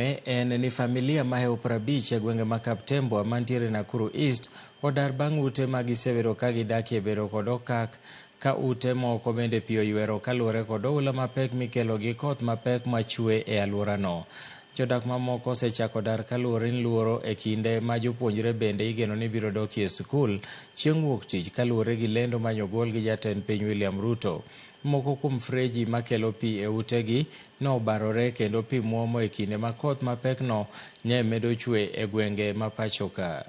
En ni familia mahe uprabich e gwenge ma Kaptembwa mantiere Nakuru East odar bang' ute magisewero ka gidakie bero kod okak ka ute moko bende pi oywero kaluwore kod oula mapek mikelo gi koth mapek machue e alworano. Jodak mamoko osechako dar kaluwore ni luoro e kinde ma jopuonjre bende igeno ni biro dokie skul chieng' wuok tich kaluwore gi lendo manyogol gi jatend piny William Ruto. Moko kuom freji makelo pi e utegi nobarore kendo pi muomo e kinde ma koth mapekno ne medo chue e gwenge ma pachoka.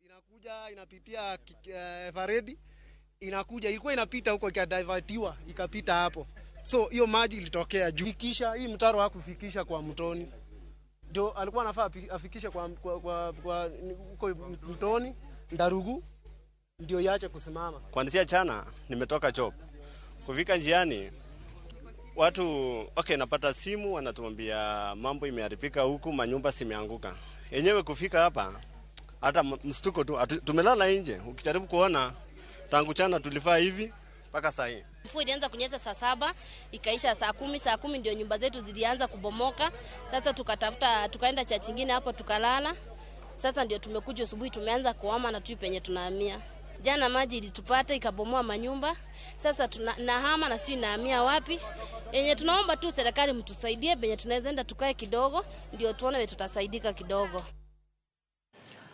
Inakuja inapitia Faredi, inakuja ilikuwa inapita huko ikadivertiwa ikapita hapo. So hiyo maji ilitokea juu. Kisha hii mtaro hakufikisha kwa mtoni. Ndio alikuwa anafaa afikishe kwa huko mtoni Ndarugu ndio iache kusimama. Kuanzia jana nimetoka job. Kufika njiani watu napata simu wanatuambia mambo imeharibika huku, manyumba zimeanguka. Yenyewe kufika hapa hata mstuko tu tumelala nje. Ukijaribu kuona tangu jana tulifaa hivi mpaka saa hii. Mvua ilianza kunyesha saa 7 ikaisha saa 10. Saa 10 ndio nyumba zetu zilianza kubomoka. Sasa tukaenda cha chingine hapo tukalala. Sasa ndio tumekuja asubuhi tumeanza kuhama na tu penye tunahamia. Jana maji ilitupata ikabomoa manyumba. Sasa tunahama na sisi nahamia wapi? Yenye tunaomba tu serikali mtusaidie penye tunaweza enda tukae kidogo ndio tuone tutasaidika kidogo.